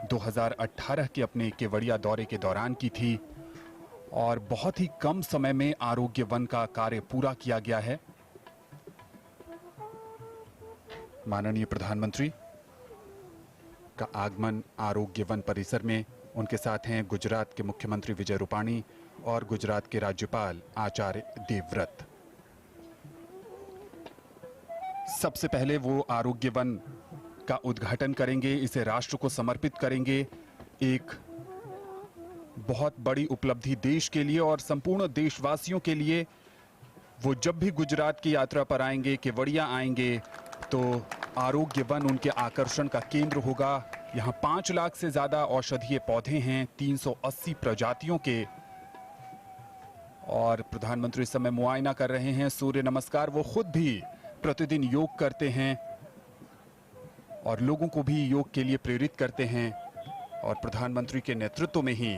2018 के अपने केवड़िया दौरे के दौरान की थी और बहुत ही कम समय में आरोग्य वन का कार्य पूरा किया गया है। माननीय प्रधानमंत्री का आगमन आरोग्य वन परिसर में, उनके साथ हैं गुजरात के मुख्यमंत्री विजय रूपाणी और गुजरात के राज्यपाल आचार्य देवव्रत। सबसे पहले वो आरोग्य वन का उद्घाटन करेंगे, इसे राष्ट्र को समर्पित करेंगे। एक बहुत बड़ी उपलब्धि देश के लिए और संपूर्ण देशवासियों के लिए। वो जब भी गुजरात की यात्रा पर आएंगे, केवड़िया आएंगे, तो आरोग्य वन उनके आकर्षण का केंद्र होगा। यहाँ 5 लाख से ज्यादा औषधीय पौधे हैं, 380 प्रजातियों के। और प्रधानमंत्री इस समय मुआयना कर रहे हैं, सूर्य नमस्कार। वो खुद भी प्रतिदिन योग करते हैं और लोगों को भी योग के लिए प्रेरित करते हैं। और प्रधानमंत्री के नेतृत्व में ही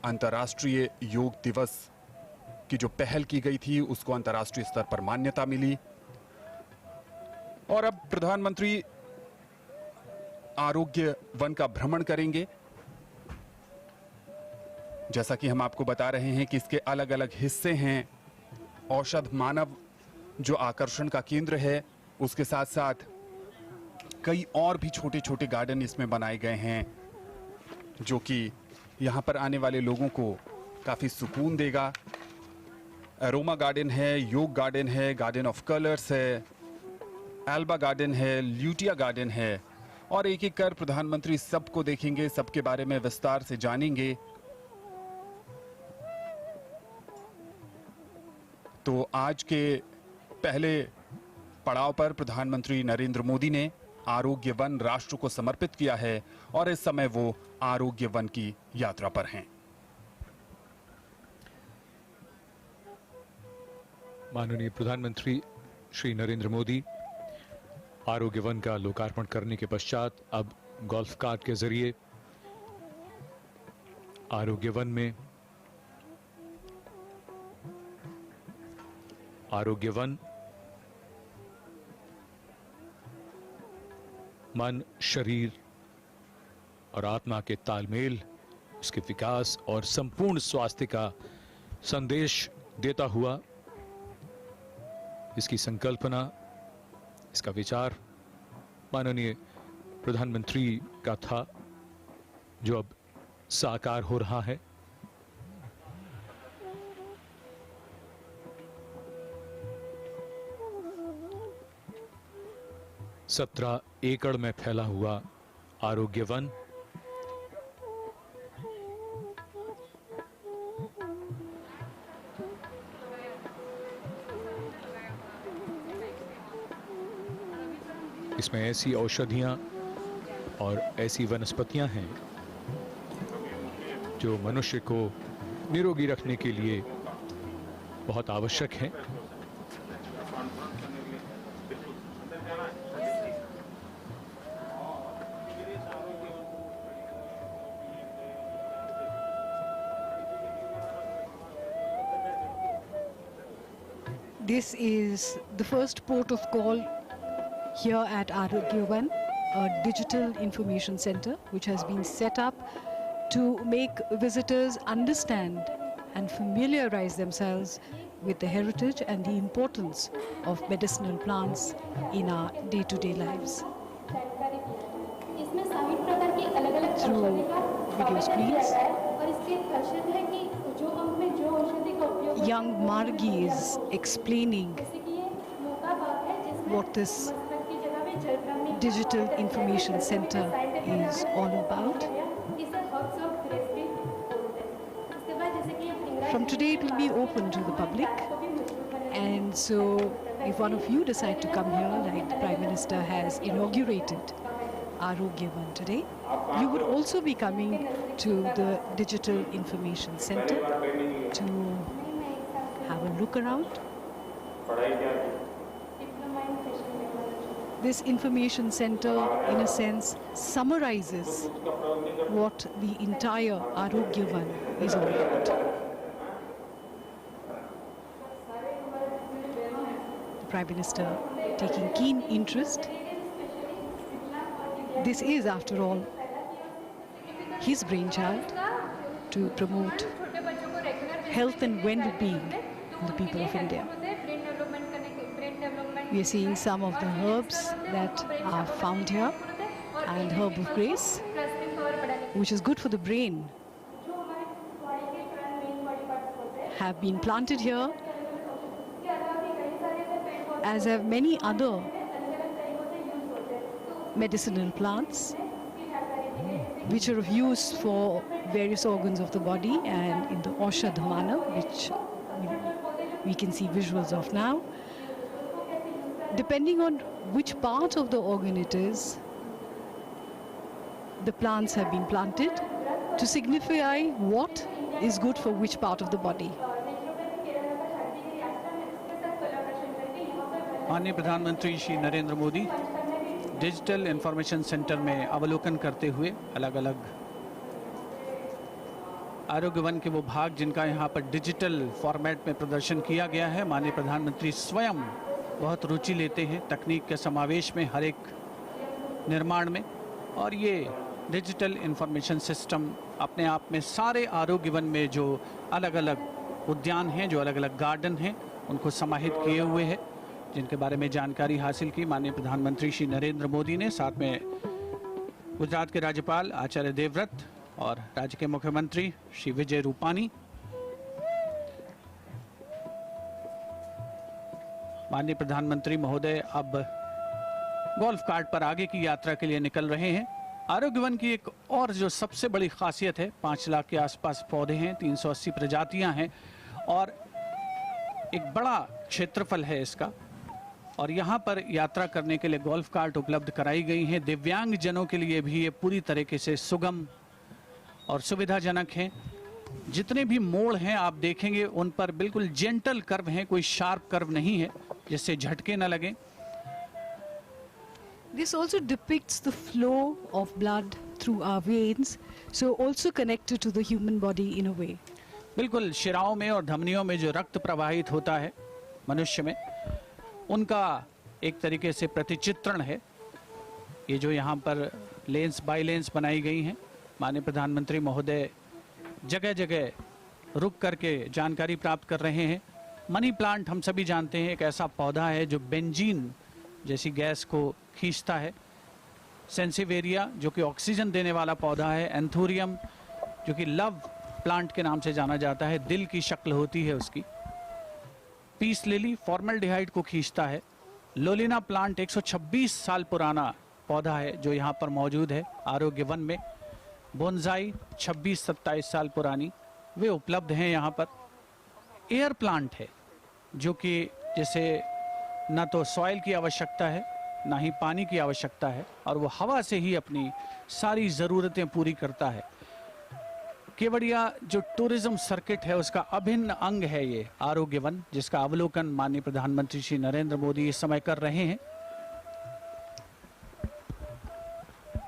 अंतर्राष्ट्रीय योग दिवस की जो पहल की गई थी, उसको अंतर्राष्ट्रीय स्तर पर मान्यता मिली। और अब प्रधानमंत्री आरोग्य वन का भ्रमण करेंगे। जैसा कि हम आपको बता रहे हैं कि इसके अलग अलग हिस्से हैं। औषध मानव जो आकर्षण का केंद्र है, उसके साथ साथ कई और भी छोटे छोटे गार्डन इसमें बनाए गए हैं, जो कि यहाँ पर आने वाले लोगों को काफ़ी सुकून देगा। एरोमा गार्डन है, योग गार्डन है, गार्डन ऑफ कलर्स है, एल्बा गार्डन है, ल्यूटिया गार्डन है। और एक एक कर प्रधानमंत्री सबको देखेंगे, सबके बारे में विस्तार से जानेंगे। तो आज के पहले पड़ाव पर प्रधानमंत्री नरेंद्र मोदी ने आरोग्य वन राष्ट्र को समर्पित किया है और इस समय वो आरोग्य वन की यात्रा पर हैं। माननीय प्रधानमंत्री श्री नरेंद्र मोदी आरोग्य वन का लोकार्पण करने के पश्चात अब गोल्फ कार्ट के जरिए आरोग्य वन में आरोग्य वन मन, शरीर और आत्मा के तालमेल, उसके विकास और संपूर्ण स्वास्थ्य का संदेश देता हुआ, इसकी संकल्पना, इसका विचार माननीय प्रधानमंत्री का था, जो अब साकार हो रहा है। सत्रह एकड़ में फैला हुआ आरोग्य वन इसमें ऐसी औषधियां और ऐसी वनस्पतियां हैं जो मनुष्य को निरोगी रखने के लिए बहुत आवश्यक हैं। This is the first port of call here at Arogya Van, a digital information center which has been set up to make visitors understand and familiarize themselves with the heritage and the importance of medicinal plants in our day-to-day lives. Through video screens, young Margi is explaining what this digital information center is all about. From today it will be open to the public, and so if one of you decide to come here, like the Prime Minister has inaugurated Arogya Van today, you would also be coming to the digital information center to have a look around. This information center, in a sense, summarizes what the entire Arogya Van is all about. The Prime Minister taking keen interest. This is, after all, his brainchild to promote health and well-being in the people of India. We are seeing some of the herbs that are found here, and herb of grace, which is good for the brain, have been planted here, as have many other medicinal plants which are of use for various organs of the body, and in the Aushadh Manav, which we can see visuals of now. Depending on which part of the organ it is, the plants have been planted to signify what is good for which part of the body. माननीय प्रधानमंत्री Shri Narendra Modi digital information centre में अवलोकन करते हुए अलग अलग आरोग्य one के वो भाग जिनका यहाँ पर डिजिटल फॉर्मेट में प्रदर्शन किया गया है। माननीय प्रधानमंत्री स्वयं बहुत रुचि लेते हैं तकनीक के समावेश में हर एक निर्माण में, और ये डिजिटल इंफॉर्मेशन सिस्टम अपने आप में सारे आरोग्य वन में जो अलग अलग उद्यान हैं, जो अलग अलग गार्डन हैं, उनको समाहित किए हुए है, जिनके बारे में जानकारी हासिल की माननीय प्रधानमंत्री श्री नरेंद्र मोदी ने, साथ में गुजरात के राज्यपाल आचार्य देवव्रत और राज्य के मुख्यमंत्री श्री विजय रूपानी। माननीय प्रधानमंत्री महोदय अब गोल्फ कार्ट पर आगे की यात्रा के लिए निकल रहे हैं। आरोग्य वन की एक और जो सबसे बड़ी खासियत है, 5 लाख के आसपास पौधे हैं, 380 प्रजातियां हैं और एक बड़ा क्षेत्रफल है इसका, और यहाँ पर यात्रा करने के लिए गोल्फ कार्ट उपलब्ध कराई गई हैं। दिव्यांग जनों के लिए भी ये पूरी तरीके से सुगम और सुविधाजनक हैं। जितने भी मोड़ हैं आप देखेंगे उन पर बिल्कुल जेंटल कर्व हैं, कोई शार्प कर्व नहीं है जिससे झटके न लगें। This also depicts the flow of blood through our veins, so also connected to the human body in a way. बिल्कुल शिराओं में और धमनियों में जो रक्त प्रवाहित होता है मनुष्य में, उनका एक तरीके से प्रतिचित्रण है। ये जो यहाँ पर लेंस बाई लेंस बनाई गई हैं, माननीय प्रधानमंत्री महोदय जगह जगह रुक करके जानकारी प्राप्त कर रहे हैं। मनी प्लांट हम सभी जानते हैं एक ऐसा पौधा है जो बेंजीन जैसी गैस को खींचता है। सेंसिवेरिया जो कि ऑक्सीजन देने वाला पौधा है। एंथोरियम जो कि लव प्लांट के नाम से जाना जाता है, दिल की शक्ल होती है उसकी। पीस लिली फॉर्मल्डिहाइड को खींचता है। लोलिना प्लांट 126 साल पुराना पौधा है जो यहाँ पर मौजूद है आरोग्य वन में। बोनसाई 26-27 साल पुरानी, वे उपलब्ध हैं यहाँ पर। एयर प्लांट है जो कि जैसे ना तो सॉइल की आवश्यकता है ना ही पानी की आवश्यकता है, और वो हवा से ही अपनी सारी ज़रूरतें पूरी करता है। केवड़िया जो टूरिज्म सर्किट है उसका अभिन्न अंग है ये आरोग्य वन, जिसका अवलोकन माननीय प्रधानमंत्री श्री नरेंद्र मोदी इस समय कर रहे हैं।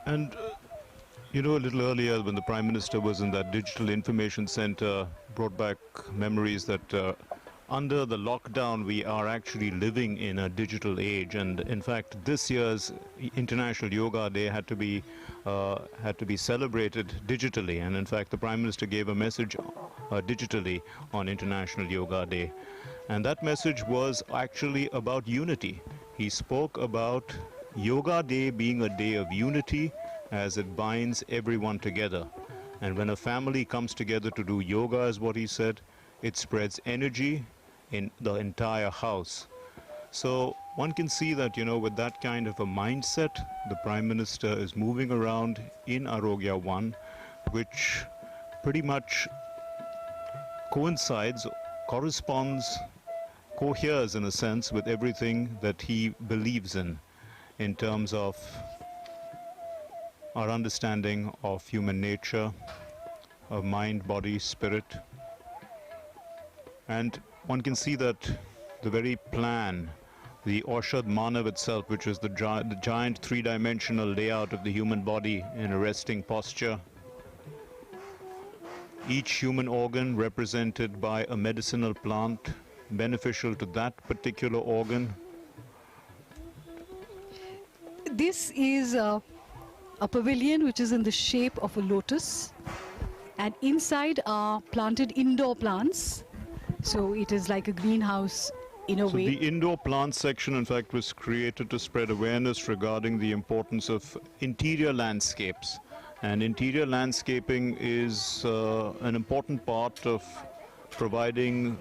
And you know, a little earlier when the Prime Minister was in that digital information center, brought back memories that under the lockdown we are actually living in a digital age, and in fact this year's International Yoga Day had to be celebrated digitally, and in fact the Prime Minister gave a message digitally on International Yoga Day, and that message was actually about unity. He spoke about Yoga Day being a day of unity as it binds everyone together, and when a family comes together to do yoga, is what he said, it spreads energy in the entire house. So one can see that, you know, with that kind of a mindset, the Prime Minister is moving around in Arogya One, which pretty much coincides, corresponds, coheres in a sense with everything that he believes in terms of our understanding of human nature, of mind, body, spirit. And one can see that the very plan, the Aushadh Manav itself, which is the giant three-dimensional layout of the human body in a resting posture, each human organ represented by a medicinal plant beneficial to that particular organ. This is a pavilion which is in the shape of a lotus, and inside are planted indoor plants. So it is like a greenhouse in a So way. the indoor plant section, in fact, was created to spread awareness regarding the importance of interior landscapes. And interior landscaping is an important part of providing,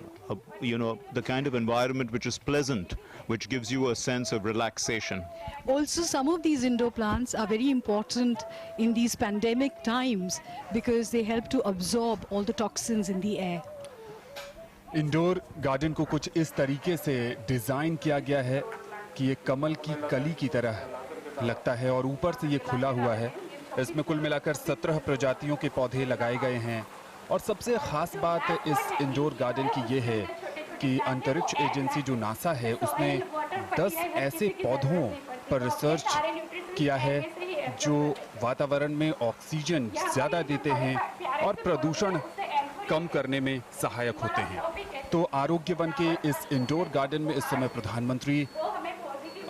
the kind of environment which is pleasant, which gives you a sense of relaxation. Also, some of these indoor plants are very important in these pandemic times because they help to absorb all the toxins in the air. Indoor garden को कुछ इस तरीके से design किया गया है कि ये कमल की कली की तरह लगता है और ऊपर से ये खुला हुआ है। इसमें कुल मिलाकर 17 प्रजातियों के पौधे लगाए गए हैं और सबसे ख़ास बात इस इंडोर गार्डन की ये है कि अंतरिक्ष एजेंसी जो नासा है उसने 10 ऐसे पौधों पर रिसर्च किया है जो वातावरण में ऑक्सीजन ज़्यादा देते हैं और प्रदूषण कम करने में सहायक होते हैं। तो आरोग्य वन के इस इंडोर गार्डन में इस समय प्रधानमंत्री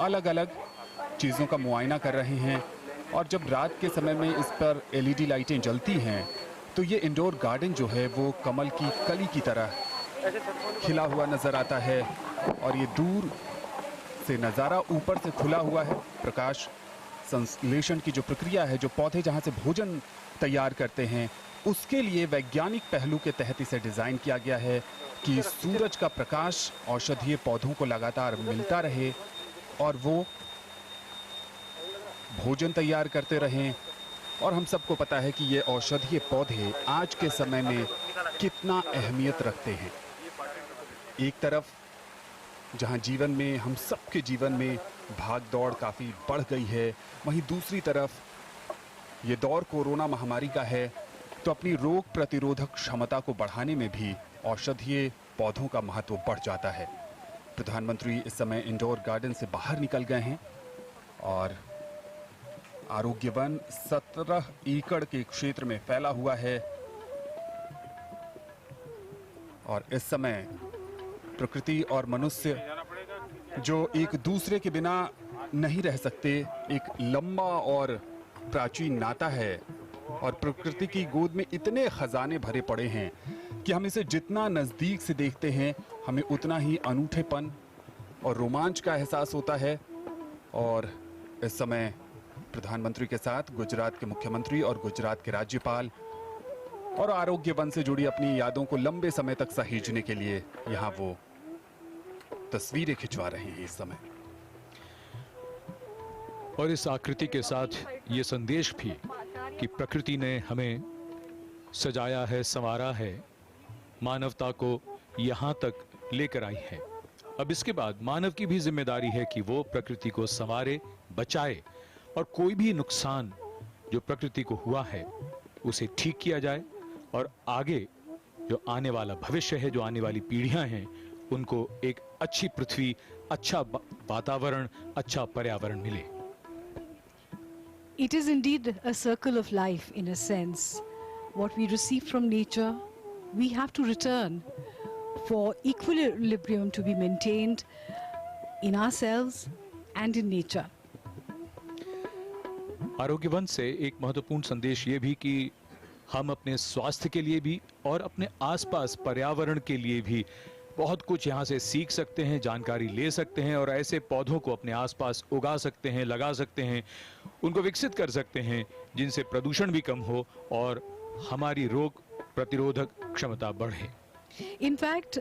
अलग अलग चीज़ों का मुआयना कर रहे हैं और जब रात के समय में इस पर LED लाइटें जलती हैं तो ये इंडोर गार्डन जो है वो कमल की कली की तरह खिला हुआ नज़र आता है और ये दूर से नज़ारा ऊपर से खुला हुआ है। प्रकाश संश्लेषण की जो प्रक्रिया है, जो पौधे जहाँ से भोजन तैयार करते हैं, उसके लिए वैज्ञानिक पहलू के तहत इसे डिज़ाइन किया गया है कि सूरज का प्रकाश औषधीय पौधों को लगातार मिलता रहे और वो भोजन तैयार करते रहें। और हम सबको पता है कि ये औषधीय पौधे आज के समय में कितना अहमियत रखते हैं। एक तरफ जहां जीवन में, हम सबके जीवन में भाग दौड़ काफ़ी बढ़ गई है, वहीं दूसरी तरफ ये दौर कोरोना महामारी का है, तो अपनी रोग प्रतिरोधक क्षमता को बढ़ाने में भी औषधीय पौधों का महत्व बढ़ जाता है। प्रधानमंत्री इस समय इंडोर गार्डन से बाहर निकल गए हैं और आरोग्य वन 17 एकड़ के क्षेत्र में फैला हुआ है और इस समय प्रकृति और मनुष्य जो एक दूसरे के बिना नहीं रह सकते, एक लंबा और प्राचीन नाता है और प्रकृति की गोद में इतने खजाने भरे पड़े हैं कि हम इसे जितना नज़दीक से देखते हैं हमें उतना ही अनूठेपन और रोमांच का एहसास होता है। और इस समय प्रधानमंत्री के साथ गुजरात के मुख्यमंत्री और गुजरात के राज्यपाल और आरोग्य वन से जुड़ी अपनी यादों को लंबे समय तक सहेजने के लिए यहाँ वो तस्वीरें खिंचवा रहे हैं इस समय। और इस आकृति के साथ ये संदेश भी कि प्रकृति ने हमें सजाया है, संवारा है, मानवता को यहाँ तक लेकर आई है। अब इसके बाद मानव की भी जिम्मेदारी है कि वो प्रकृति को संवारे, बचाए और कोई भी नुकसान जो प्रकृति को हुआ है उसे ठीक किया जाए और आगे जो आने वाला भविष्य है, जो आने वाली पीढ़ियां हैं, उनको एक अच्छी पृथ्वी, अच्छा वातावरण, अच्छा पर्यावरण मिले। It is indeed a circle of life in a sense. What we receive from nature, we have to return for equilibrium to be maintained in ourselves and in nature. आरोग्य वन से एक महत्वपूर्ण संदेश ये भी कि हम अपने स्वास्थ्य के लिए भी और अपने आसपास पर्यावरण के लिए भी बहुत कुछ यहाँ से सीख सकते हैं, जानकारी ले सकते हैं और ऐसे पौधों को अपने आसपास उगा सकते हैं, लगा सकते हैं, उनको विकसित कर सकते हैं जिनसे प्रदूषण भी कम हो और हमारी रोग प्रतिरोधक क्षमता बढ़े। In fact,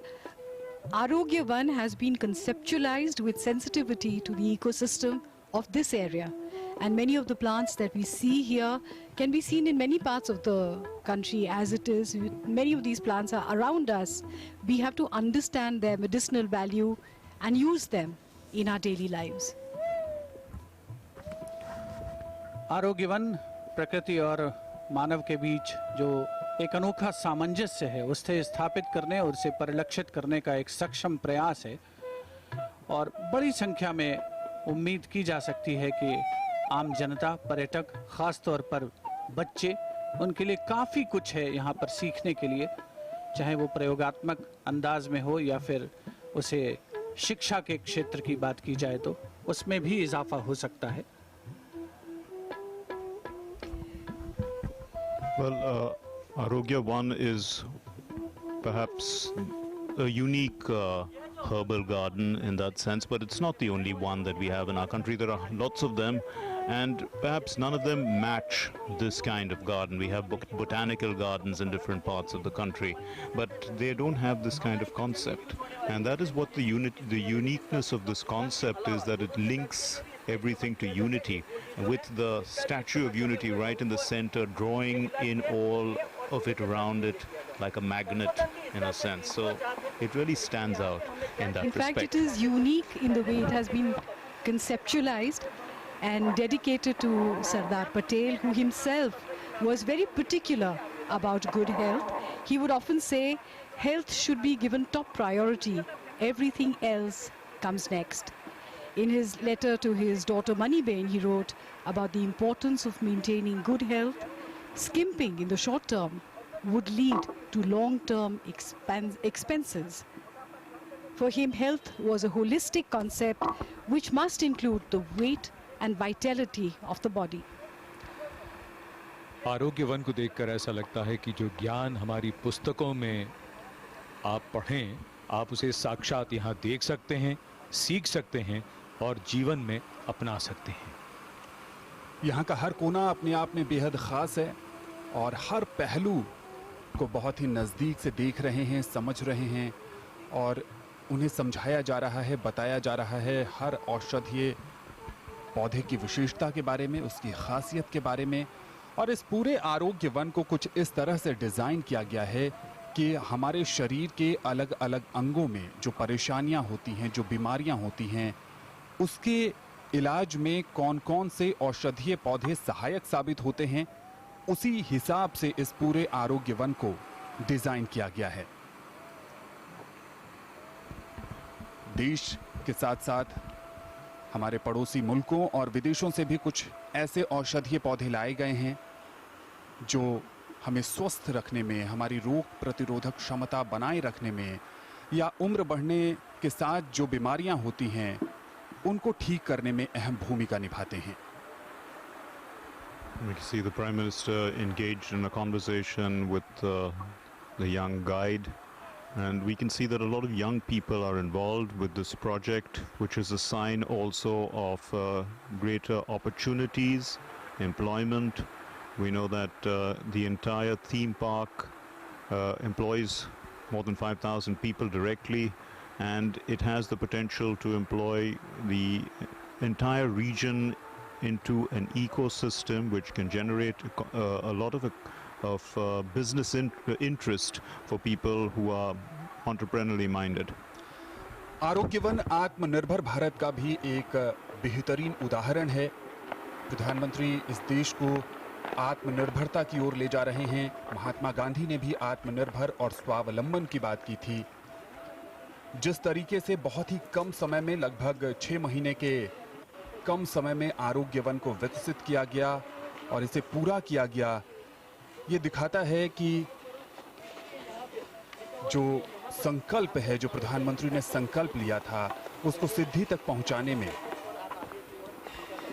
Arogya Van has been conceptualized with sensitivity to the ecosystem of this area. And many of the plants that we see here can be seen in many parts of the country as it is. Many of these plants are around us. We have to understand their medicinal value and use them in our daily lives. आरोग्य one प्रकृति और मानव के बीच जो एक अनोखा सामंजस्य है उसे स्थापित करने और उसे परिलक्षित करने का एक सक्षम प्रयास है और बड़ी संख्या में उम्मीद की जा सकती है कि आम जनता, पर्यटक, खास तौर पर बच्चे, उनके लिए काफ़ी कुछ है यहाँ पर सीखने के लिए, चाहे वो प्रयोगात्मक अंदाज में हो या फिर उसे शिक्षा के क्षेत्र की बात की जाए तो उसमें भी इजाफा हो सकता है। Well, Arogya One is perhaps a unique herbal garden in that sense, but it's not the only one that we have in our country. There are lots of them, and perhaps none of them match this kind of garden. We have botanical gardens in different parts of the country, but they don't have this kind of concept. And that is what the uniqueness of this concept is, that it links everything to unity, with the Statue of Unity right in the center, drawing in all of it around it like a magnet in a sense. So it really stands out in that In respect. fact, it is unique in the way it has been conceptualized and dedicated to Sardar Patel, who himself was very particular about good health. He would often say, health should be given top priority. Everything else comes next. In his letter to his daughter Maniben, he wrote about the importance of maintaining good health. Skimping in the short term would lead to long-term expenses. For him, health was a holistic concept which must include the weight and vitality of the body. आरोग्य one को देखकर ऐसा लगता है कि जो ज्ञान हमारी पुस्तकों में आप पढ़ें, आप उसे साक्षात यहाँ देख सकते हैं, सीख सकते हैं और जीवन में अपना सकते हैं। यहाँ का हर कोना अपने आप में बेहद ख़ास है और हर पहलू को बहुत ही नज़दीक से देख रहे हैं, समझ रहे हैं और उन्हें समझाया जा रहा है, बताया जा रहा है हर औषधीय पौधे की विशेषता के बारे में, उसकी खासियत के बारे में। और इस पूरे आरोग्य वन को कुछ इस तरह से डिज़ाइन किया गया है कि हमारे शरीर के अलग अलग अंगों में जो परेशानियां होती हैं, जो बीमारियां होती हैं, उसके इलाज में कौन कौन से औषधीय पौधे सहायक साबित होते हैं, उसी हिसाब से इस पूरे आरोग्य वन को डिजाइन किया गया है। देश के साथ साथ हमारे पड़ोसी मुल्कों और विदेशों से भी कुछ ऐसे औषधीय पौधे लाए गए हैं जो हमें स्वस्थ रखने में, हमारी रोग प्रतिरोधक क्षमता बनाए रखने में या उम्र बढ़ने के साथ जो बीमारियां होती हैं उनको ठीक करने में अहम भूमिका निभाते हैं। We can see the Prime Minister engaged in a conversation with the young guide, and we can see that a lot of young people are involved with this project, which is a sign also of greater opportunities, employment. We know that the entire theme park employs more than 5,000 people directly, and it has the potential to employ the entire region into an ecosystem which can generate a lot of business interest for people who are entrepreneurially minded. आरोग्यवन आत्मनिर्भर भारत का भी एक बेहतरीन उदाहरण है। प्रधानमंत्री इस देश को आत्मनिर्भरता की ओर ले जा रहे हैं। महात्मा गांधी ने भी आत्मनिर्भर और स्वावलंबन की बात की थी। जिस तरीके से बहुत ही कम समय में, लगभग 6 महीने के कम समय में आरोग्य वन को विकसित किया गया और इसे पूरा किया गया, ये दिखाता है कि जो संकल्प है, जो प्रधानमंत्री ने संकल्प लिया था, उसको सिद्धि तक पहुंचाने में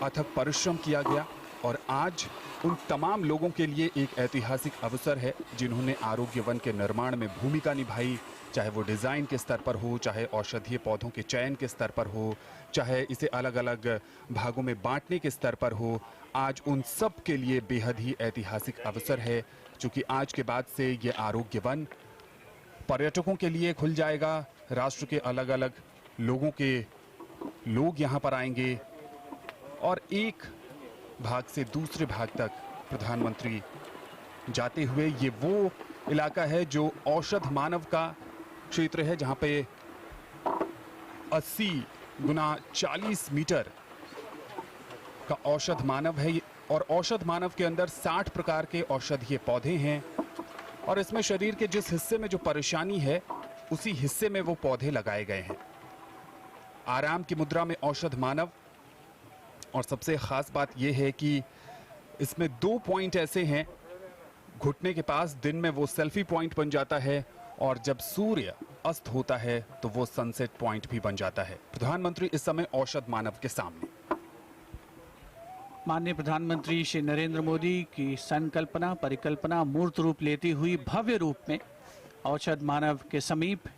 अथक परिश्रम किया गया। और आज उन तमाम लोगों के लिए एक ऐतिहासिक अवसर है जिन्होंने आरोग्य वन के निर्माण में भूमिका निभाई, चाहे वो डिज़ाइन के स्तर पर हो, चाहे औषधीय पौधों के चयन के स्तर पर हो, चाहे इसे अलग अलग भागों में बांटने के स्तर पर हो। आज उन सब के लिए बेहद ही ऐतिहासिक अवसर है, क्योंकि आज के बाद से ये आरोग्य वन पर्यटकों के लिए खुल जाएगा। राष्ट्र के अलग अलग लोग यहाँ पर आएंगे और एक भाग से दूसरे भाग तक प्रधानमंत्री जाते हुए, ये वो इलाका है जो औषध मानव का क्षेत्र है, जहाँ पे 80 गुना 40 मीटर का औषध मानव है और औषध मानव के अंदर 60 प्रकार के औषधीय पौधे हैं और इसमें शरीर के जिस हिस्से में जो परेशानी है उसी हिस्से में वो पौधे लगाए गए हैं। आराम की मुद्रा में औषध मानव, और सबसे खास बात यह है कि इसमें 2 पॉइंट ऐसे हैं, घुटने के पास दिन में वो सेल्फी पॉइंट बन जाता है और जब सूर्य अस्त होता है तो वो सनसेट पॉइंट भी बन जाता है। प्रधानमंत्री इस समय औषध मानव के सामने। माननीय प्रधानमंत्री श्री नरेंद्र मोदी की संकल्पना परिकल्पना मूर्त रूप लेती हुई भव्य रूप में औषध मानव के समीप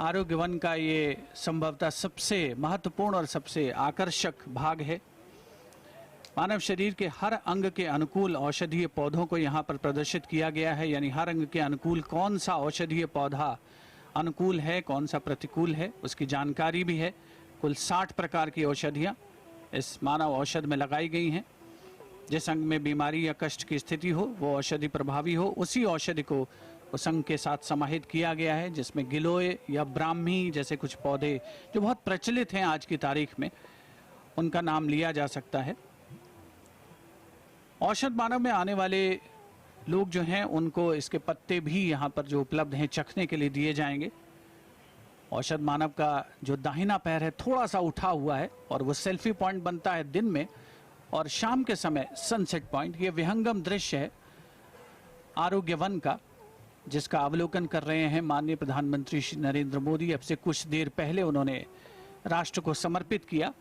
आरोग्य वन का ये संभवतः सबसे महत्वपूर्ण और सबसे आकर्षक भाग है। मानव शरीर के हर अंग के अनुकूल औषधीय पौधों को यहाँ पर प्रदर्शित किया गया है, यानी हर अंग के अनुकूल कौन सा औषधीय पौधा अनुकूल है, कौन सा प्रतिकूल है, उसकी जानकारी भी है। कुल 60 प्रकार की औषधियाँ इस मानव औषध में लगाई गई हैं। जिस अंग में बीमारी या कष्ट की स्थिति हो वो औषधि प्रभावी हो, उसी औषधि को उस अंग के साथ समाहित किया गया है, जिसमें गिलोय या ब्राह्मी जैसे कुछ पौधे जो बहुत प्रचलित हैं आज की तारीख में, उनका नाम लिया जा सकता है। औषध मानव में आने वाले लोग जो हैं उनको इसके पत्ते भी यहाँ पर जो उपलब्ध हैं चखने के लिए दिए जाएंगे। औषध मानव का जो दाहिना पैर है थोड़ा सा उठा हुआ है और वो सेल्फी पॉइंट बनता है दिन में, और शाम के समय सनसेट पॉइंट। ये विहंगम दृश्य है आरोग्य वन का, जिसका अवलोकन कर रहे हैं माननीय प्रधानमंत्री श्री नरेंद्र मोदी। अब से कुछ देर पहले उन्होंने राष्ट्र को समर्पित किया।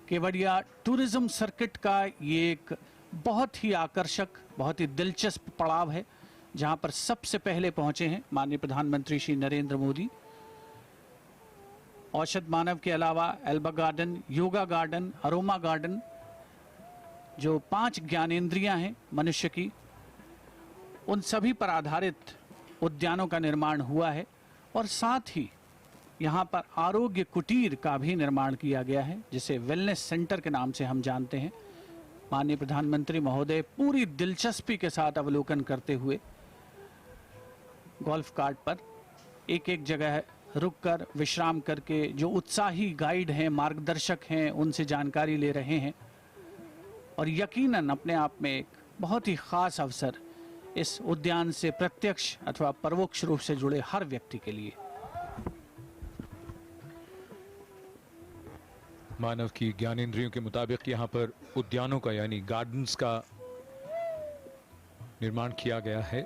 केवड़िया टूरिज्म सर्किट का ये एक बहुत ही आकर्षक, बहुत ही दिलचस्प पड़ाव है, जहां पर सबसे पहले पहुंचे हैं माननीय प्रधानमंत्री श्री नरेंद्र मोदी। औषध मानव के अलावा Elba garden, yoga garden, aroma garden, जो 5 ज्ञानेंद्रियां हैं मनुष्य की, उन सभी पर आधारित उद्यानों का निर्माण हुआ है। और साथ ही यहाँ पर आरोग्य कुटीर का भी निर्माण किया गया है, जिसे वेलनेस सेंटर के नाम से हम जानते हैं। माननीय प्रधानमंत्री महोदय पूरी दिलचस्पी के साथ अवलोकन करते हुए गोल्फ कार्ट पर एक एक जगह रुककर विश्राम करके जो उत्साही गाइड हैं, मार्गदर्शक हैं, उनसे जानकारी ले रहे हैं। और यकीनन अपने आप में एक बहुत ही खास अवसर इस उद्यान से प्रत्यक्ष अथवा परोक्ष रूप से जुड़े हर व्यक्ति के लिए। मानव की ज्ञानेंद्रियों के मुताबिक यहाँ पर उद्यानों का यानी गार्डन्स का निर्माण किया गया है,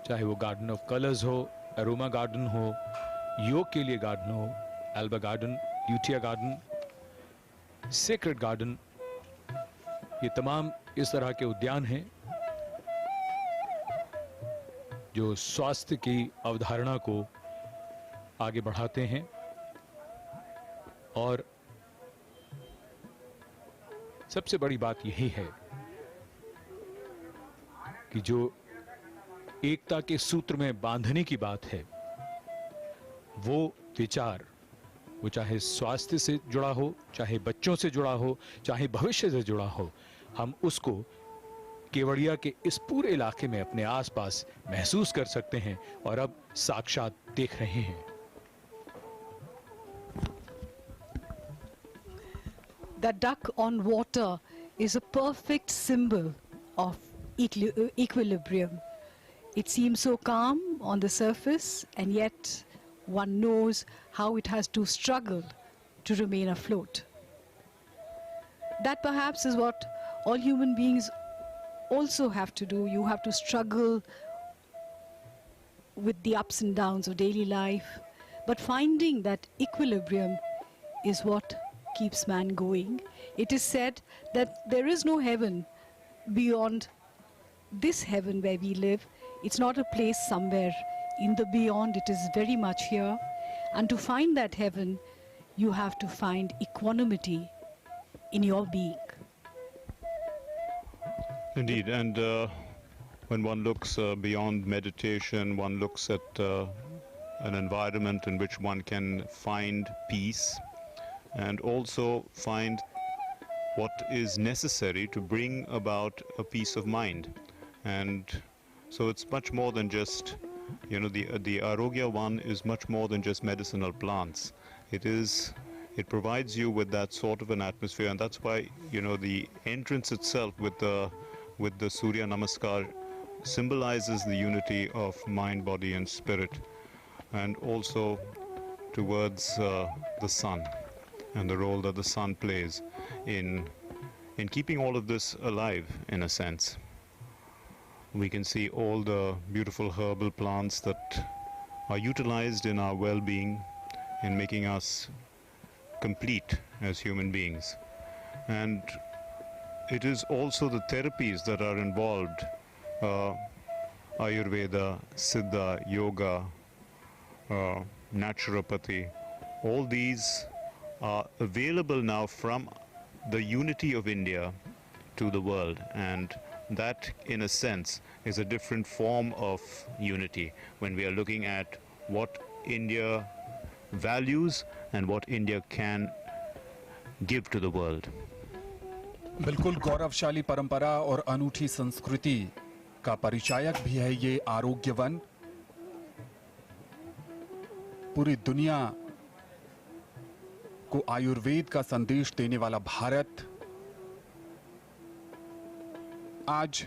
चाहे वो गार्डन ऑफ कलर्स हो, अरोमा गार्डन हो, योग के लिए गार्डन हो, एल्बा गार्डन, यूटिया गार्डन, सेक्रेड गार्डन, ये तमाम इस तरह के उद्यान हैं जो स्वास्थ्य की अवधारणा को आगे बढ़ाते हैं। और सबसे बड़ी बात यही है कि जो एकता के सूत्र में बांधने की बात है, वो विचार, वो चाहे स्वास्थ्य से जुड़ा हो, चाहे बच्चों से जुड़ा हो, चाहे भविष्य से जुड़ा हो, हम उसको केवड़िया के इस पूरे इलाके में अपने आसपास महसूस कर सकते हैं और अब साक्षात देख रहे हैं। The duck on water is a perfect symbol of equilibrium. It seems so calm on the surface, and yet one knows how it has to struggle to remain afloat. That perhaps is what all human beings also have to do. You have to struggle with the ups and downs of daily life, but finding that equilibrium is what keeps man going. It is said that there is no heaven beyond this heaven where we live. It's not a place somewhere in the beyond, it is very much here. And to find that heaven, you have to find equanimity in your being. Indeed, and when one looks beyond meditation, one looks at an environment in which one can find peace and also find what is necessary to bring about a peace of mind. And so it's much more than just, you know, the Arogya One is much more than just medicinal plants. It provides you with that sort of an atmosphere, and that's why, you know, the entrance itself with the Surya Namaskar symbolizes the unity of mind, body and spirit, and also towards the sun and the role that the sun plays in keeping all of this alive, in a sense. We can see all the beautiful herbal plants that are utilized in our well-being, in making us complete as human beings. And it is also the therapies that are involved, Ayurveda, Siddha, Yoga, naturopathy. All these are available now from the unity of India to the world, and that in a sense is a different form of unity when we are looking at what India values and what India can give to the world. बिल्कुल गौरवशाली परंपरा और अनूठी संस्कृति का परिचायक भी है ये आरोग्य वन। पूरी दुनिया को आयुर्वेद का संदेश देने वाला भारत आज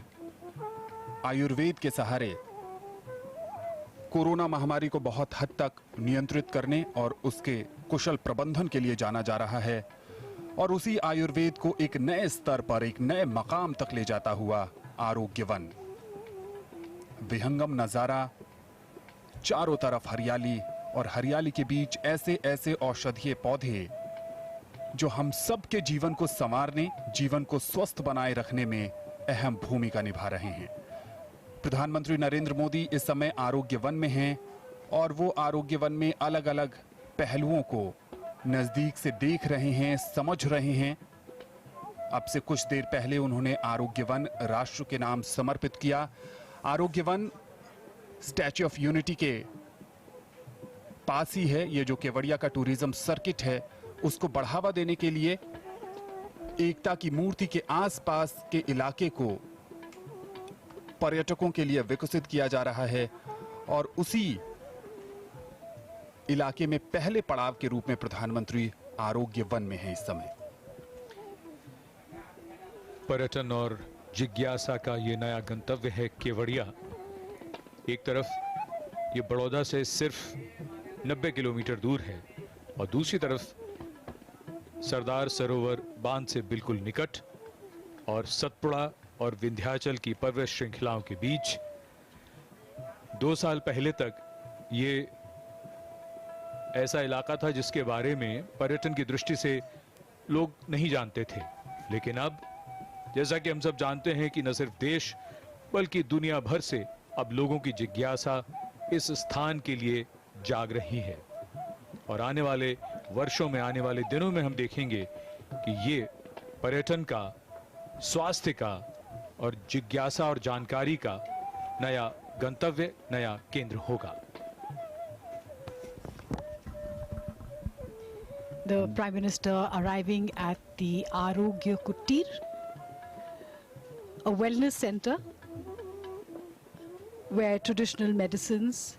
आयुर्वेद के सहारे कोरोना महामारी को बहुत हद तक नियंत्रित करने और उसके कुशल प्रबंधन के लिए जाना जा रहा है, और उसी आयुर्वेद को एक नए स्तर पर, एक नए मकाम तक ले जाता हुआ आरोग्य वन। विहंगम नजारा, चारों तरफ हरियाली और हरियाली के बीच ऐसे ऐसे औषधीय पौधे जो हम सबके जीवन को संवारने, जीवन को स्वस्थ बनाए रखने में अहम भूमिका निभा रहे हैं। प्रधानमंत्री नरेंद्र मोदी इस समय आरोग्य वन में हैं और वो आरोग्य वन में अलग अलग पहलुओं को नजदीक से देख रहे हैं, समझ रहे हैं। अब से कुछ देर पहले उन्होंने आरोग्य वन राष्ट्र के नाम समर्पित किया। आरोग्य वन स्टैच्यू ऑफ यूनिटी के पास ही है। ये जो केवड़िया का टूरिज्म सर्किट है उसको बढ़ावा देने के लिए एकता की मूर्ति के आसपास के इलाके को पर्यटकों के लिए विकसित किया जा रहा है, और उसी इलाके में पहले पड़ाव के रूप में प्रधानमंत्री आरोग्य वन में है इस समय। पर्यटन और जिज्ञासा का ये नया गंतव्य है केवड़िया। एक तरफ ये बड़ौदा से सिर्फ 90 किलोमीटर दूर है और दूसरी तरफ सरदार सरोवर बांध से बिल्कुल निकट और सतपुड़ा और विंध्याचल की पर्वत श्रृंखलाओं के बीच। 2 साल पहले तक ये ऐसा इलाका था जिसके बारे में पर्यटन की दृष्टि से लोग नहीं जानते थे, लेकिन अब जैसा कि हम सब जानते हैं कि न सिर्फ देश बल्कि दुनिया भर से अब लोगों की जिज्ञासा इस स्थान के लिए जाग रही है। और आने वाले वर्षों में, आने वाले दिनों में हम देखेंगे कि ये पर्यटन का, स्वास्थ्य का और जिज्ञासा और जानकारी का नया गंतव्य, नया केंद्र होगा। The Prime Minister arriving at the Arogya Kutir, a wellness center where traditional medicines,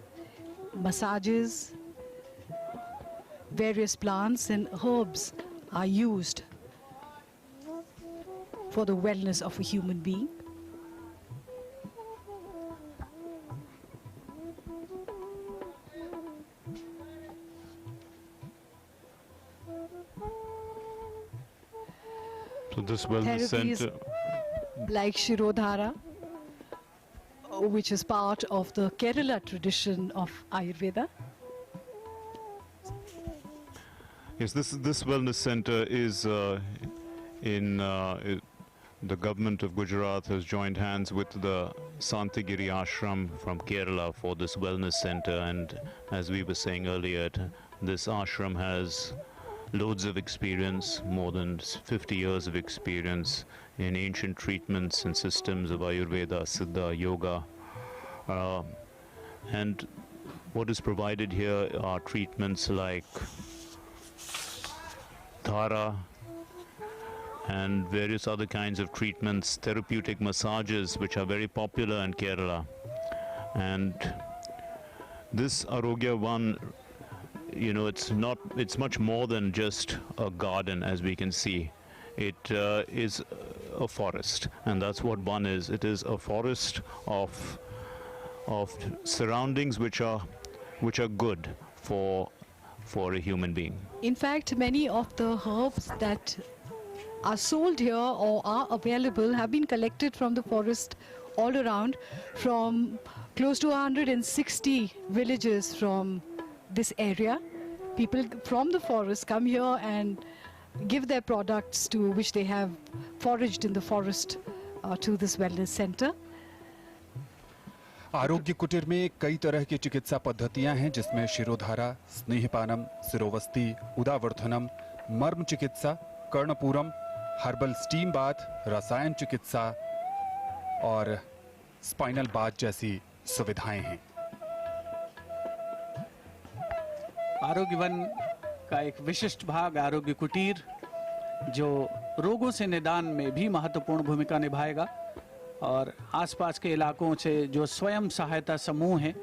massages, various plants and herbs are used for the wellness of a human being. So this wellness Therapies center, like Shirodhara, which is part of the Kerala tradition of Ayurveda. yes, this wellness center is the government of Gujarat has joined hands with the Santigiri Ashram from Kerala for this wellness center, and as we were saying earlier, this ashram has loads of experience, more than 50 years of experience in ancient treatments and systems of Ayurveda, Siddha, Yoga. And what is provided here are treatments like Dhara and various other kinds of treatments, therapeutic massages, which are very popular in Kerala. And this Arogya One, you know, it's much more than just a garden, as we can see. It is a forest, and that's what one is. It is a forest of surroundings which are good for a human being. In fact, many of the herbs that are sold here or are available have been collected from the forest all around, from close to 160 villages from this area. People from the forest come here and give their products to which they have foraged in the forest to this wellness center. आरोग्य कुटीर में कई तरह की चिकित्सा पद्धतियां हैं जिसमें शिरोधारा, स्नेहपानम, सिरोवस्ती, उदावर्धनम, मर्म चिकित्सा, कर्णपूरम, हर्बल स्टीम बाथ, रसायन चिकित्सा और स्पाइनल बाथ जैसी सुविधाएं हैं। आरोग्य वन का एक विशिष्ट भाग आरोग्य कुटीर जो रोगों से निदान में भी महत्वपूर्ण भूमिका निभाएगा और आसपास के इलाकों से जो स्वयं सहायता समूह हैं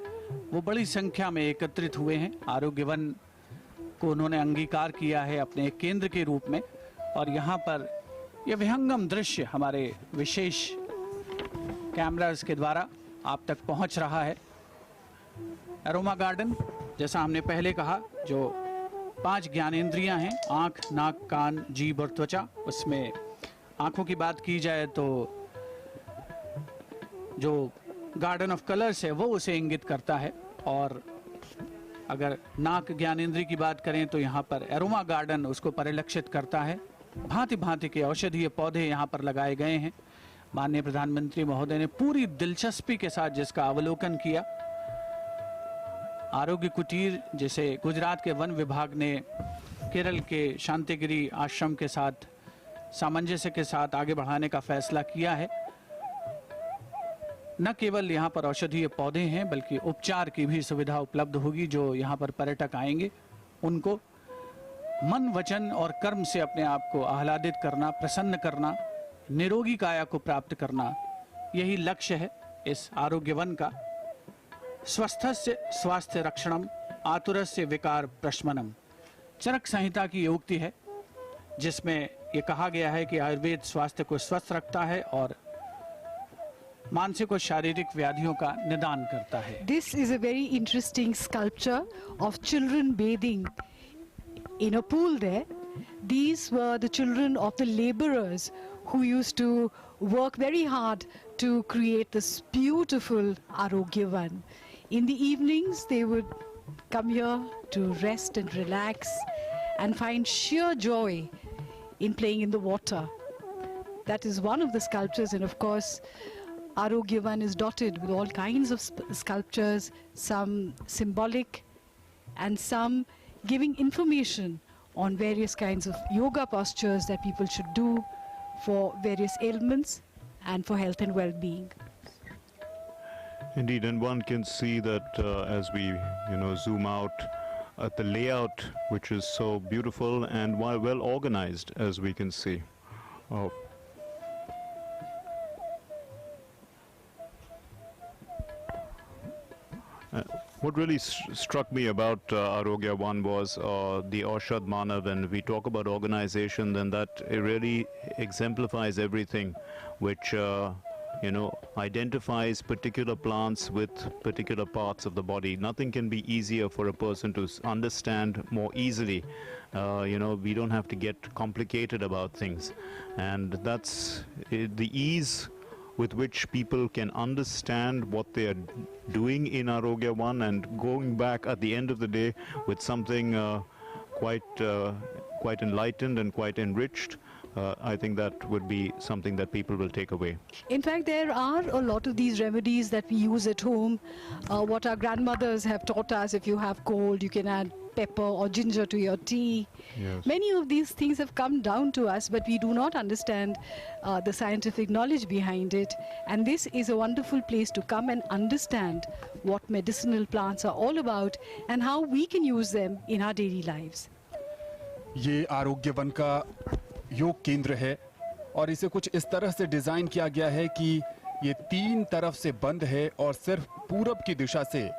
वो बड़ी संख्या में एकत्रित हुए हैं। आरोग्य वन को उन्होंने अंगीकार किया है अपने एक केंद्र के रूप में और यहाँ पर यह विहंगम दृश्य हमारे विशेष कैमरास के द्वारा आप तक पहुँच रहा है। एरोमा गार्डन, जैसा हमने पहले कहा, जो 5 ज्ञानेंद्रियां हैं, आँख, नाक, कान, जीभ और त्वचा। उसमें आँखों की बात की जाए तो जो गार्डन ऑफ कलर्स है वो उसे इंगित करता है और अगर नाक ज्ञानेंद्रिय की बात करें तो यहाँ पर एरोमा गार्डन उसको परिलक्षित करता है। भांति भांति के औषधीय पौधे यहाँ पर लगाए गए हैं। माननीय प्रधानमंत्री महोदय ने पूरी दिलचस्पी के साथ जिसका अवलोकन किया। आरोग्य कुटीर जिसे गुजरात के वन विभाग ने केरल के शांतिगिरी आश्रम के साथ सामंजस्य के साथ आगे बढ़ाने का फैसला किया है, न केवल यहाँ पर औषधीय पौधे हैं बल्कि उपचार की भी सुविधा उपलब्ध होगी। जो यहाँ पर पर्यटक आएंगे उनको मन, वचन और कर्म से अपने आप को आह्लादित करना, प्रसन्न करना, निरोगी काया को प्राप्त करना, यही लक्ष्य है इस आरोग्य वन का। स्वस्थस्य स्वास्थ्य रक्षणम, आतुरस्य विकार प्रशमनम, चरक संहिता की उक्ति है जिसमें ये कहा गया है कि आयुर्वेद स्वास्थ्य को स्वस्थ रखता है और मानसिक और शारीरिक व्याधियों का निदान करता है। This is a very interesting sculpture of children bathing in a pool there. These were the children of the laborers who used to work very hard to create this beautiful Arogya Van. In the evenings, they would come here to rest and relax and find sheer joy in playing in the water. That is one of the sculptures, and of course, Arogya Van is dotted with all kinds of sculptures, some symbolic and some giving information on various kinds of yoga postures that people should do for various ailments and for health and well-being. Indeed, and one can see that as we, zoom out at the layout, which is so beautiful and well organized, as we can see. What really struck me about Arogya One was the Aushadh Manav. When we talk about organization, then that it really exemplifies everything, which identifies particular plants with particular parts of the body. Nothing can be easier for a person to understand more easily. We don't have to get complicated about things, and that's the ease with which people can understand what they are doing in Arogya One and going back at the end of the day with something quite enlightened and quite enriched. I think that would be something that people will take away. In fact, there are a lot of these remedies that we use at home. What our grandmothers have taught us, if you have cold, you can add pepper or ginger to your tea. Yes. Many of these things have come down to us, but we do not understand the scientific knowledge behind it. And this is a wonderful place to come and understand what medicinal plants are all about and how we can use them in our daily lives. ये आरोग्य one का योग केंद्र है और इसे कुछ इस तरह से डिजाइन किया गया है कि ये 3 तरफ से बंद है और सिर्फ पूरब की दिशा से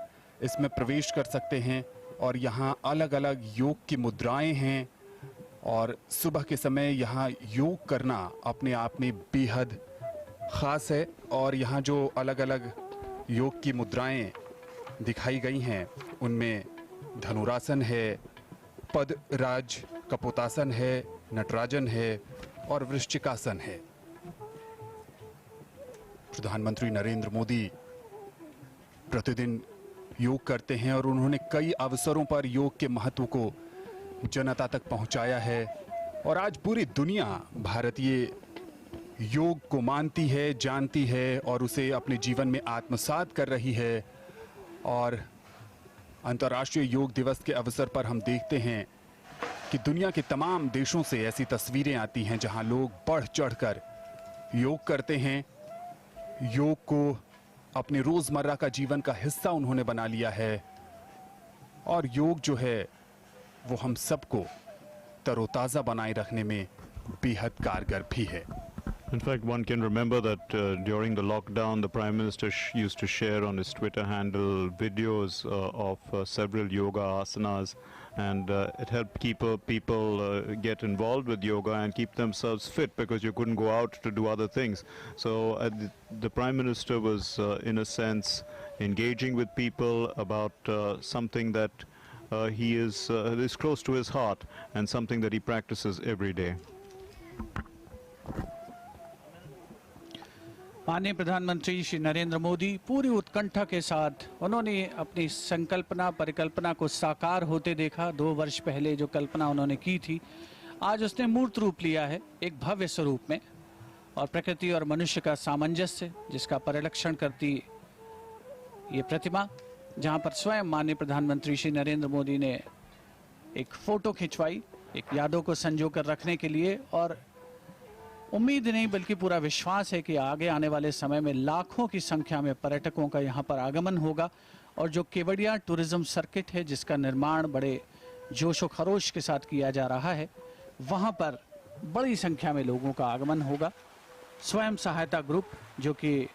इसमें प्रवेश कर सकते हैं और यहाँ अलग अलग योग की मुद्राएं हैं और सुबह के समय यहाँ योग करना अपने आप में बेहद ख़ास है। और यहाँ जो अलग अलग योग की मुद्राएं दिखाई गई हैं उनमें धनुरासन है, पदराज कपोतासन है, नटराजन है और वृश्चिकासन है। प्रधानमंत्री नरेंद्र मोदी प्रतिदिन योग करते हैं और उन्होंने कई अवसरों पर योग के महत्व को जनता तक पहुंचाया है। और आज पूरी दुनिया भारतीय योग को मानती है, जानती है और उसे अपने जीवन में आत्मसात कर रही है। और अंतर्राष्ट्रीय योग दिवस के अवसर पर हम देखते हैं कि दुनिया के तमाम देशों से ऐसी तस्वीरें आती हैं जहां लोग बढ़ चढ़कर योग करते हैं। योग को अपने रोजमर्रा का जीवन का हिस्सा उन्होंने बना लिया है और योग जो है वो हम सबको तरोताजा बनाए रखने में बेहद कारगर भी है। In fact, one can remember that during the lockdown, the Prime Minister used to share on his Twitter handle videos of several yoga asanas, and it helped people get involved with yoga and keep themselves fit, because you couldn't go out to do other things. So the Prime Minister was, in a sense, engaging with people about something that he is close to his heart and something that he practices every day. माननीय प्रधानमंत्री श्री नरेंद्र मोदी पूरी उत्कंठा के साथ उन्होंने अपनी संकल्पना परिकल्पना को साकार होते देखा। 2 वर्ष पहले जो कल्पना उन्होंने की थी, आज उसने मूर्त रूप लिया है एक भव्य स्वरूप में। और प्रकृति और मनुष्य का सामंजस्य जिसका परिलक्षण करती ये प्रतिमा, जहां पर स्वयं माननीय प्रधानमंत्री श्री नरेंद्र मोदी ने एक फोटो खिंचवाई, एक यादों को संजो कर रखने के लिए। और उम्मीद नहीं बल्कि पूरा विश्वास है कि आगे आने वाले समय में लाखों की संख्या में पर्यटकों का यहाँ पर आगमन होगा। और जो केवड़िया टूरिज्म सर्किट है जिसका निर्माण बड़े जोश व खरोश के साथ किया जा रहा है, वहाँ पर बड़ी संख्या में लोगों का आगमन होगा। स्वयं सहायता ग्रुप जो कि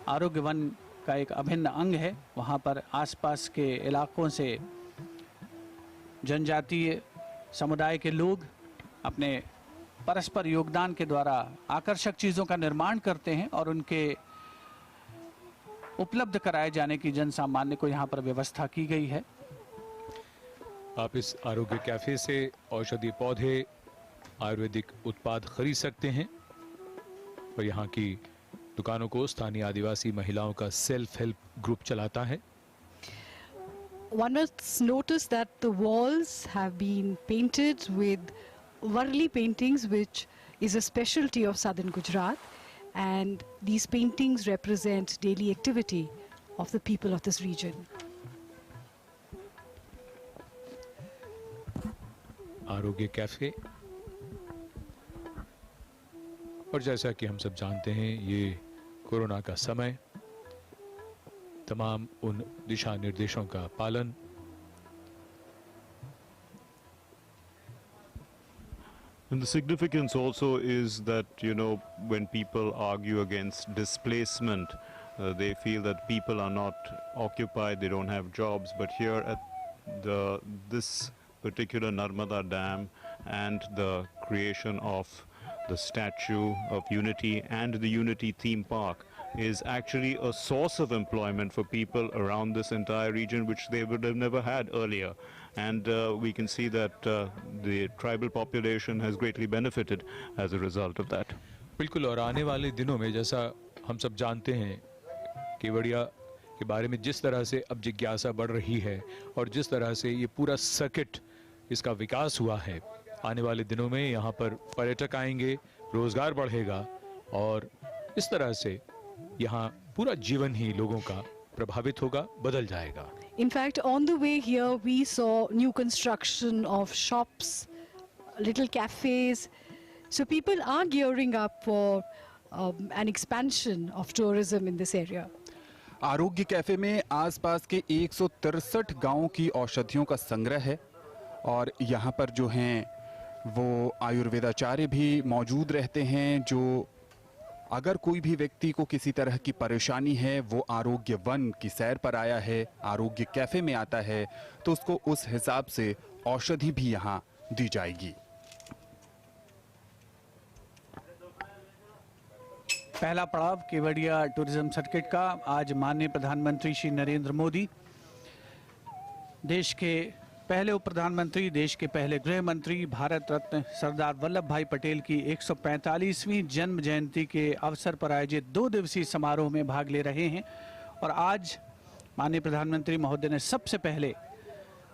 आरोग्य वन का एक अभिन्न अंग है, वहाँ पर आसपास के इलाकों से जनजातीय समुदाय के लोग अपने परस्पर योगदान के द्वारा आकर्षक चीज़ों का निर्माण करते हैं और उनके उपलब्ध कराए जाने की जन सामान्य को यहाँ पर व्यवस्था की गई है। आप इस आरोग्य कैफे से औषधीय पौधे, आयुर्वेदिक उत्पाद खरीद सकते हैं और यहाँ की दुकानों को स्थानीय आदिवासी महिलाओं का सेल्फ हेल्प ग्रुप चलाता है। One must notice that the walls have been painted with Varli paintings, which is a specialty of southern Gujarat, and these paintings represent daily activity of the people of this region. आरोग्य cafe, और जैसा कि हम सब जानते हैं ये corona का समय, तमाम उन दिशा निर्देशों का पालन। And the significance also is that, when people argue against displacement, they feel that people are not occupied, they don't have jobs. But here at this particular Narmada Dam and the creation of the Statue of Unity and the Unity theme park is actually a source of employment for people around this entire region, which they would have never had earlier. And we can see that the tribal population has greatly benefited as a result of that. बिल्कुल, और आने वाले दिनों में जैसा हम सब जानते हैं केवड़िया के बारे में जिस तरह से अब जिज्ञासा बढ़ रही है और जिस तरह से ये पूरा सर्किट इसका विकास हुआ है, आने वाले दिनों में यहाँ पर पर्यटक आएंगे, रोजगार बढ़ेगा और इस तरह से यहाँ पूरा जीवन ही लोगों का प्रभावित होगा, बदल जाएगा। In fact, on the way here, we saw new construction of shops, little cafes. So people are gearing up for an expansion of tourism in this area. आरोग्य कैफे में आसपास के 163 गांवों की औषधियों का संग्रह है और यहाँ पर जो हैं वो आयुर्वेदाचार्य भी मौजूद रहते हैं, जो अगर कोई भी व्यक्ति को किसी तरह की परेशानी है, वो आरोग्य वन की सैर पर आया है, आरोग्य कैफे में आता है, तो उसको उस हिसाब से औषधि भी यहाँ दी जाएगी। पहला पड़ाव केवड़िया टूरिज्म सर्किट का आज माननीय प्रधानमंत्री श्री नरेंद्र मोदी, देश के पहले उप प्रधानमंत्री, देश के पहले गृह मंत्री, भारत रत्न सरदार वल्लभ भाई पटेल की 145वीं जन्म जयंती के अवसर पर आयोजित 2 दिवसीय समारोह में भाग ले रहे हैं। और आज माननीय प्रधानमंत्री महोदय ने सबसे पहले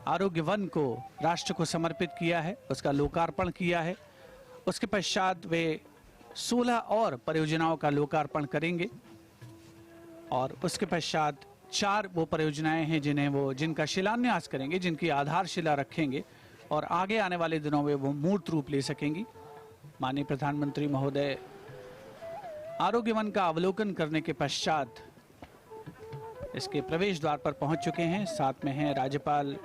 आरोग्य वन को राष्ट्र को समर्पित किया है, उसका लोकार्पण किया है। उसके पश्चात वे 16 और परियोजनाओं का लोकार्पण करेंगे और उसके पश्चात 4 वो परियोजनाएं हैं जिनका शिलान्यास करेंगे, जिनकी आधारशिला रखेंगे और आगे आने वाले दिनों में वो मूर्त रूप ले सकेंगी। माननीय प्रधानमंत्री महोदय आरोग्य वन का अवलोकन करने के पश्चात इसके प्रवेश द्वार पर पहुंच चुके हैं। साथ में हैं राज्यपाल